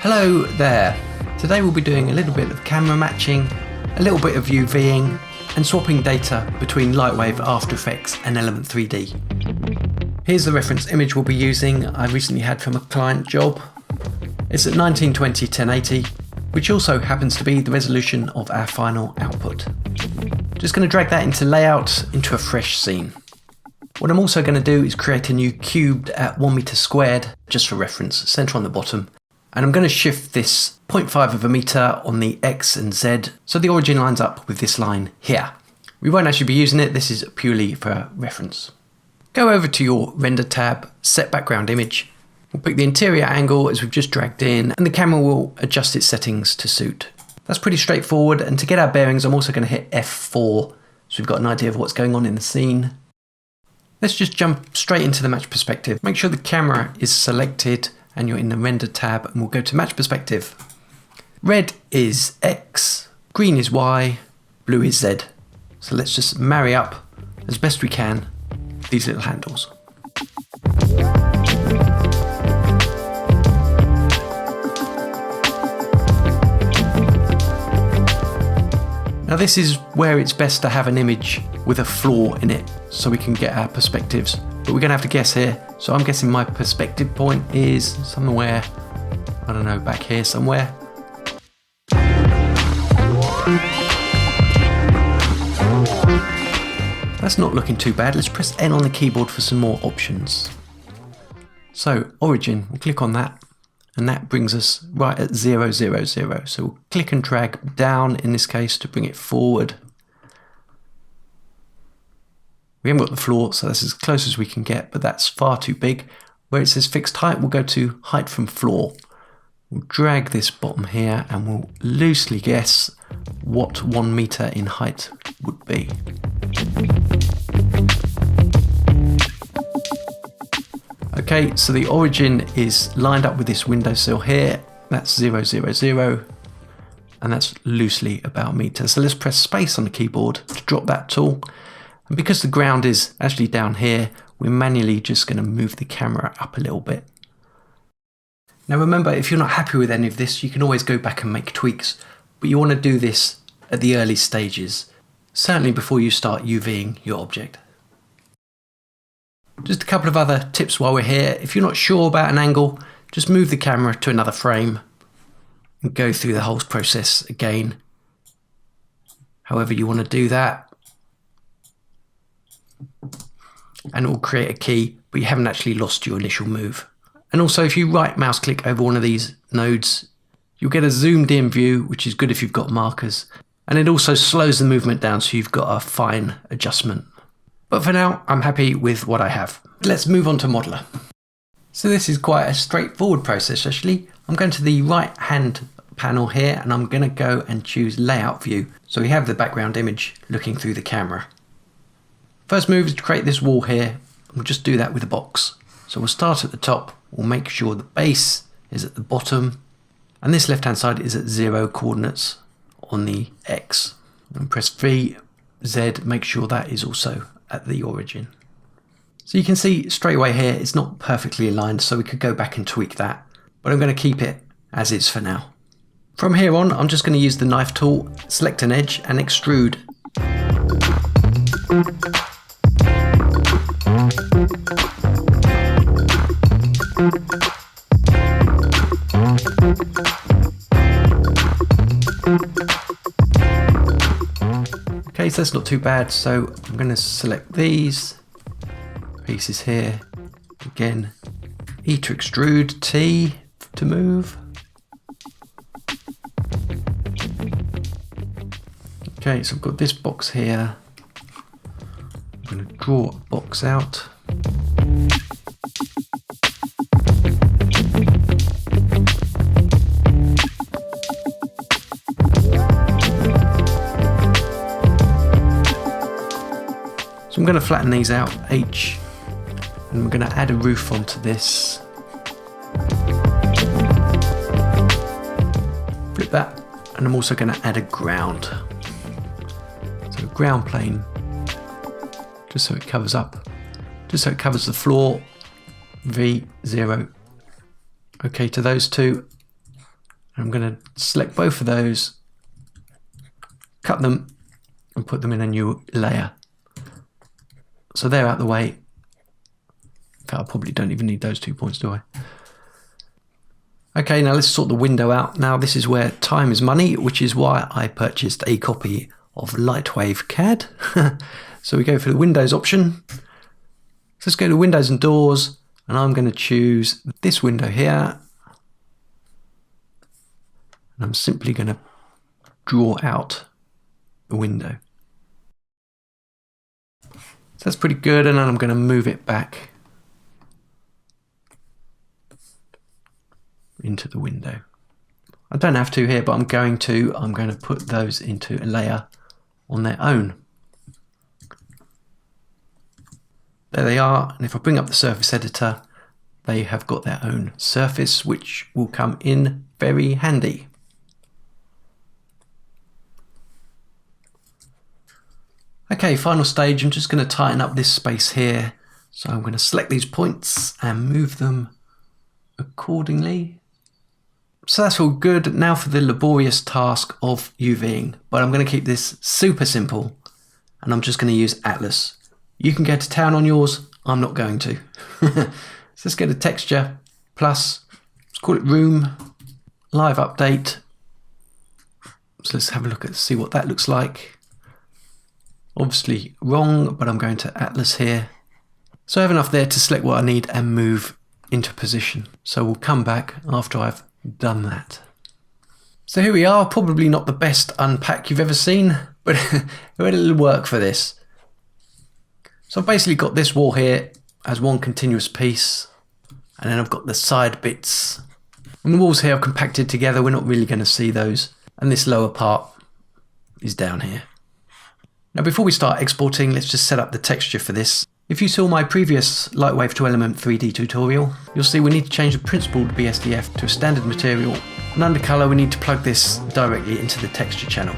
Hello there. Today we'll be doing a little bit of camera matching, a little bit of UVing and swapping data between Lightwave, After Effects and Element 3D. Here's the reference image we'll be using I recently had from a client job. It's at 1920x1080, which also happens to be the resolution of our final output. Just going to drag that into layout into a fresh scene. What I'm also going to do is create a new cubed at 1 meter squared, just for reference, center on the bottom. And I'm going to shift this 0.5 of a meter on the X and Z so the origin lines up with this line here. We won't actually be using it, this is purely for reference. Go over to your render tab, set background image. We'll pick the interior angle as we've just dragged in, and the camera will adjust its settings to suit. That's pretty straightforward, and to get our bearings I'm also going to hit F4 so we've got an idea of what's going on in the scene. Let's just jump straight into the match perspective. Make sure the camera is selected and you're in the render tab, and we'll go to match perspective. Red is X, green is Y, blue is Z. So let's just marry up as best we can these little handles. Now this is where it's best to have an image with a flaw in it so we can get our perspectives. But we're going to have to guess here. So I'm guessing my perspective point is somewhere, I don't know, back here somewhere. That's not looking too bad. Let's press N on the keyboard for some more options. So origin, we'll click on that. And that brings us right at 0, 0, 0. So we'll click and drag down in this case to bring it forward. We haven't got the floor, so that's as close as we can get, but that's far too big. Where it says fixed height, we'll go to height from floor. We'll drag this bottom here and we'll loosely guess what 1 meter in height would be. Okay, so the origin is lined up with this windowsill here. That's 0, 0, 0, and that's loosely about a meter. So let's press space on the keyboard to drop that tool. And because the ground is actually down here, we're manually just going to move the camera up a little bit. Now remember, if you're not happy with any of this, you can always go back and make tweaks, but you want to do this at the early stages, certainly before you start UVing your object. Just a couple of other tips while we're here. If you're not sure about an angle, just move the camera to another frame and go through the whole process again. However you want to do that. And it will create a key, but you haven't actually lost your initial move. And also if you right mouse click over one of these nodes, you'll get a zoomed in view, which is good if you've got markers. And it also slows the movement down so you've got a fine adjustment. But for now, I'm happy with what I have. Let's move on to Modeler. So this is quite a straightforward process actually. I'm going to the right hand panel here and I'm going to go and choose Layout View. So we have the background image looking through the camera. First move is to create this wall here. We'll just do that with a box. So we'll start at the top. We'll make sure the base is at the bottom. And this left hand side is at 0 coordinates on the X. And press V, Z, make sure that is also at the origin. So you can see straight away here it's not perfectly aligned, so we could go back and tweak that. But I'm going to keep it as is for now. From here on, I'm just going to use the knife tool, select an edge and extrude. Okay, so that's not too bad. So I'm going to select these pieces here. Again, E to extrude, T to move. Okay, so I've got this box here. I'm going to draw a box out. So I'm going to flatten these out, H, and we're going to add a roof onto this. Flip that, and I'm also going to add a ground. So ground plane, just so it covers up, just so it covers the floor, V0. Okay, to those two, I'm going to select both of those, cut them and put them in a new layer. So they're out the way. In fact, I probably don't even need those 2 points, do I? Okay, now let's sort the window out. Now this is where time is money, which is why I purchased a copy of Lightwave CAD. So we go for the Windows option. So let's go to Windows and Doors, and I'm going to choose this window here. And I'm simply going to draw out the window. So that's pretty good, and then I'm going to move it back into the window. I don't have to here, but I'm going to put those into a layer on their own. There they are, and if I bring up the surface editor, they have got their own surface, which will come in very handy. Okay, final stage, I'm just going to tighten up this space here. So I'm going to select these points and move them accordingly. So that's all good. Now for the laborious task of UVing, but I'm going to keep this super simple, and I'm just going to use Atlas. You can go to town on yours, I'm not going to. So let's go to texture, plus, let's call it room, live update. So let's have a look at see what that looks like. Obviously wrong, but I'm going to Atlas here. So I have enough there to select what I need and move into position. So we'll come back after I've done that. So here we are, probably not the best unpack you've ever seen, but it'll work for this. So I've basically got this wall here as one continuous piece, and then I've got the side bits. And the walls here are compacted together, we're not really going to see those. And this lower part is down here. Now before we start exporting, let's just set up the texture for this. If you saw my previous Lightwave to Element 3D tutorial, you'll see we need to change the principled BSDF to a standard material, and under color we need to plug this directly into the texture channel.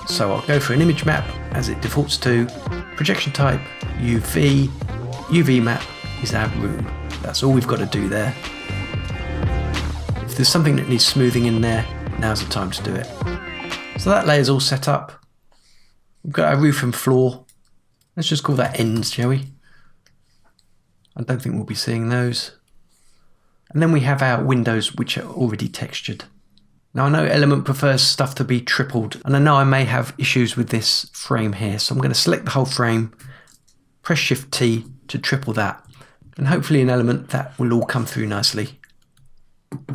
So I'll go for an image map as it defaults to, projection type, UV map is our room. That's all we've got to do there. If there's something that needs smoothing in there, now's the time to do it. So that layer's all set up. We've got our roof and floor. Let's just call that ends, shall we? I don't think we'll be seeing those. And then we have our windows, which are already textured. Now I know Element prefers stuff to be tripled, and I know I may have issues with this frame here, so I'm going to select the whole frame, press Shift T to triple that, and hopefully in Element that will all come through nicely.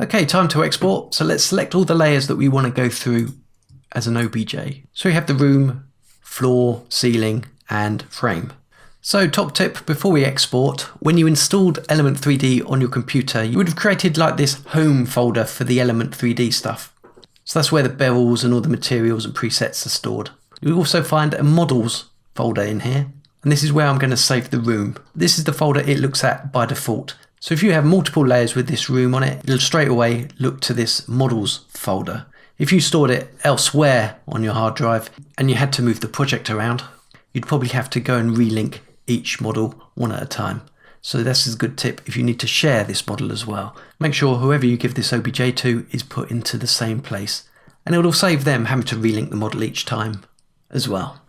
Okay, time to export. So let's select all the layers that we want to go through as an OBJ. So we have the room, floor, ceiling, and frame. So top tip before we export, when you installed Element 3D on your computer, you would have created like this home folder for the Element 3D stuff. So that's where the bevels and all the materials and presets are stored. You'll also find a models folder in here, and this is where I'm going to save the room. This is the folder it looks at by default. So if you have multiple layers with this room on it, it'll straight away look to this models folder. If you stored it elsewhere on your hard drive and you had to move the project around, you'd probably have to go and relink each model one at a time. So this is a good tip if you need to share this model as well. Make sure whoever you give this OBJ to is put into the same place, and it will save them having to relink the model each time as well.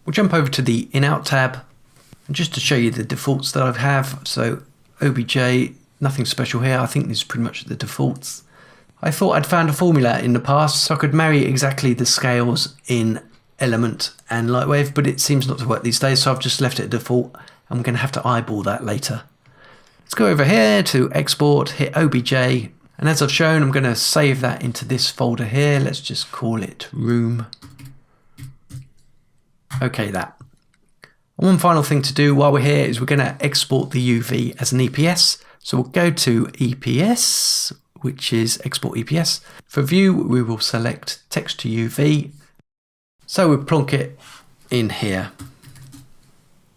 We'll jump over to the In-Out tab, and just to show you the defaults that I have. So OBJ, nothing special here. I think this is pretty much the defaults. I thought I'd found a formula in the past so I could marry exactly the scales in Element and Lightwave, but it seems not to work these days, so I've just left it at default. I'm going to have to eyeball that later. Let's go over here to export, hit OBJ, and as I've shown, I'm going to save that into this folder here. Let's just call it room. Okay, that. One final thing to do while we're here is we're going to export the UV as an EPS. So we'll go to EPS, which is export EPS. For view, we will select text to UV. So we'll plonk it in here.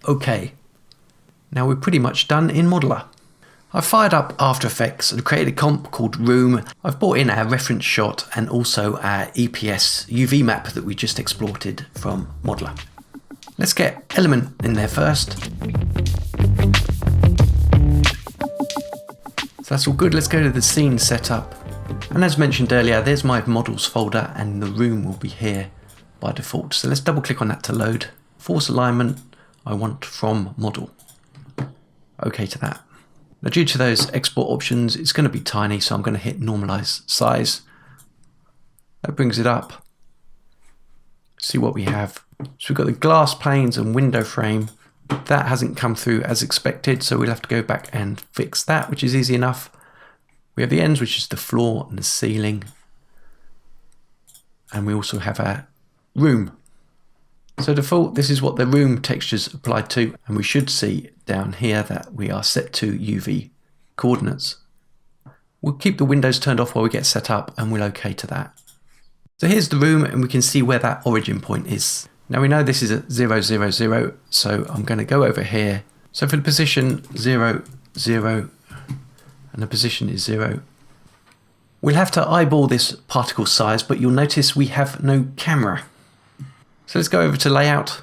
Okay, now we're pretty much done in Modeler. I've fired up After Effects and created a comp called Room. I've brought in our reference shot and also our EPS UV map that we just exported from Modeler. Let's get Element in there first. So that's all good. Let's go to the scene setup. And as mentioned earlier, there's my models folder and the room will be here by default. So let's double click on that to load. Force alignment, I want from model. Okay to that. Now due to those export options, it's going to be tiny, so I'm going to hit normalize size. That brings it up. See what we have. So we've got the glass panes and window frame. That hasn't come through as expected, so we'll have to go back and fix that, which is easy enough. We have the ends, which is the floor and the ceiling. And we also have our room. So default, this is what the room textures applied to, and we should see down here that we are set to UV coordinates. We'll keep the windows turned off while we get set up, and we'll OK to that. So here's the room, and we can see where that origin point is. Now we know this is at 0, 0, 0, so I'm going to go over here. So for the position 0, 0, and the position is 0. We'll have to eyeball this particle size, but you'll notice we have no camera. So let's go over to layout.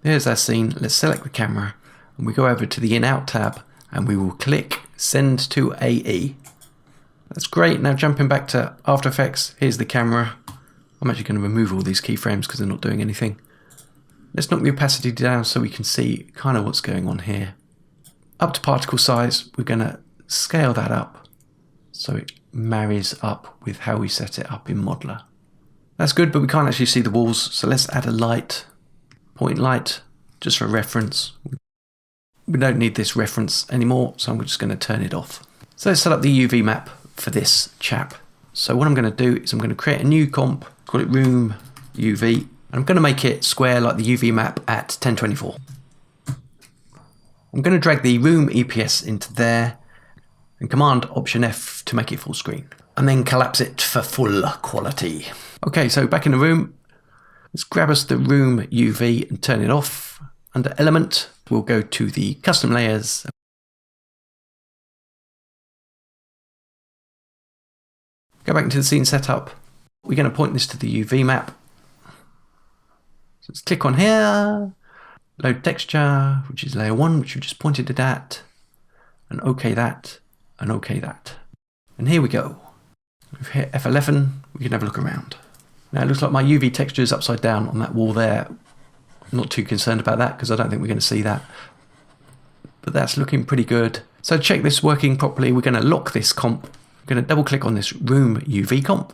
There's our scene. Let's select the camera and we go over to the in-out tab and we will click send to AE. That's great. Now jumping back to After Effects, here's the camera. I'm actually going to remove all these keyframes because they're not doing anything. Let's knock the opacity down so we can see kind of what's going on here. Up to particle size, we're going to scale that up so it marries up with how we set it up in Modeler. That's good, but we can't actually see the walls, so let's add a light, point light, just for reference. We don't need this reference anymore, so I'm just going to turn it off. So let's set up the UV map for this chap. So what I'm going to do is I'm going to create a new comp, call it room UV, and I'm going to make it square like the UV map at 1024. I'm going to drag the room EPS into there and Command Option F to make it full screen, and then collapse it for full quality. Okay, so back in the room, let's grab us the room UV and turn it off. Under Element, we'll go to the Custom Layers. Go back into the scene setup. We're going to point this to the UV map. So let's click on here, load texture, which is layer 1, which we just pointed it at, and OK that, and OK that. And here we go. We've hit F11, we can have a look around. Now it looks like my UV texture is upside down on that wall there. I'm not too concerned about that because I don't think we're going to see that. But that's looking pretty good. So to check this working properly, we're going to lock this comp. We're going to double click on this room UV comp.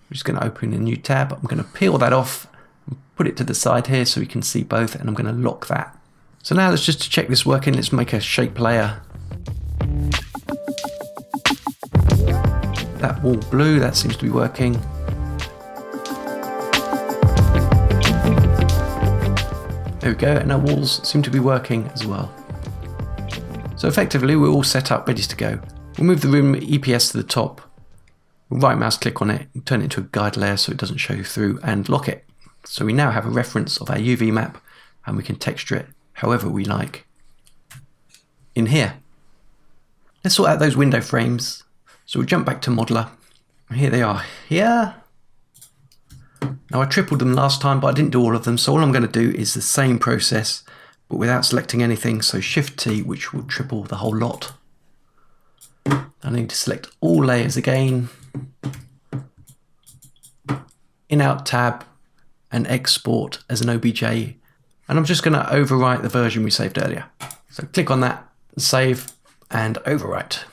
We're just going to open a new tab. I'm going to peel that off and put it to the side here so we can see both, and I'm going to lock that. So now let's just check this working. Let's make a shape layer. That wall blue, that seems to be working. There we go, and our walls seem to be working as well. So effectively we're all set up, ready to go. We'll move the room EPS to the top. We'll right mouse click on it and turn it into a guide layer so it doesn't show through, and lock it. So we now have a reference of our UV map and we can texture it however we like in here. Let's sort out those window frames. So we'll jump back to Modeler. Here they are here. Now I tripled them last time, but I didn't do all of them. So all I'm going to do is the same process, but without selecting anything. So Shift T, which will triple the whole lot. I need to select all layers again. In-out tab and export as an OBJ. And I'm just going to overwrite the version we saved earlier. So click on that, save and overwrite.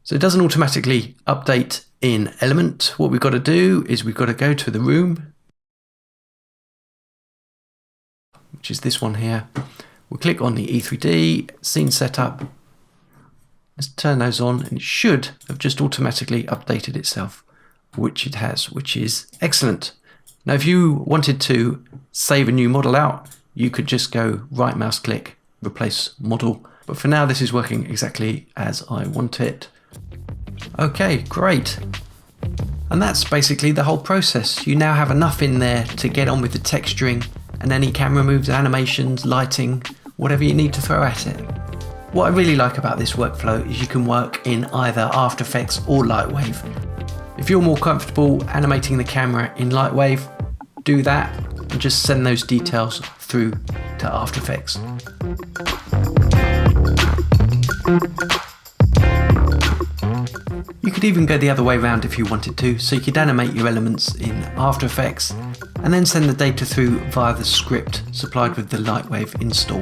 So it doesn't automatically update in Element. What we've got to do is we've got to go to the room, which is this one here. We'll click on the E3D, scene setup. Let's turn those on and it should have just automatically updated itself, which it has, which is excellent. Now, if you wanted to save a new model out, you could just go right mouse click, replace model. But for now, this is working exactly as I want it. Okay, great. And that's basically the whole process. You now have enough in there to get on with the texturing and any camera moves, animations, lighting, whatever you need to throw at it. What I really like about this workflow is you can work in either After Effects or Lightwave. If you're more comfortable animating the camera in Lightwave, do that and just send those details through to After Effects. could even go the other way around if you wanted to, so you could animate your elements in After Effects and then send the data through via the script supplied with the Lightwave install.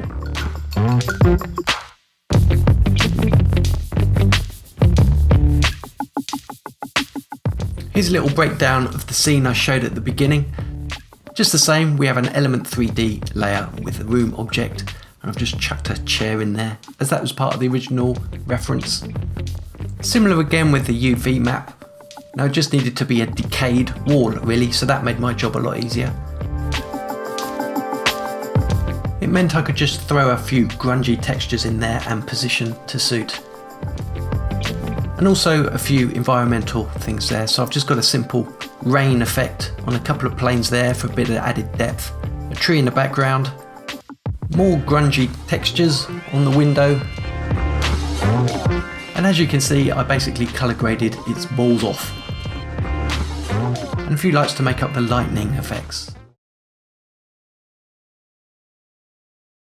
Here's a little breakdown of the scene I showed at the beginning. Just the same, we have an Element 3D layer with a room object, and I've just chucked a chair in there, as that was part of the original reference. Similar again with the UV map. Now it just needed to be a decayed wall really, so that made my job a lot easier. It meant I could just throw a few grungy textures in there and position to suit. And also a few environmental things there, so I've just got a simple rain effect on a couple of planes there for a bit of added depth, a tree in the background, more grungy textures on the window, and as you can see I basically colour graded its balls off, and a few lights to make up the lightning effects.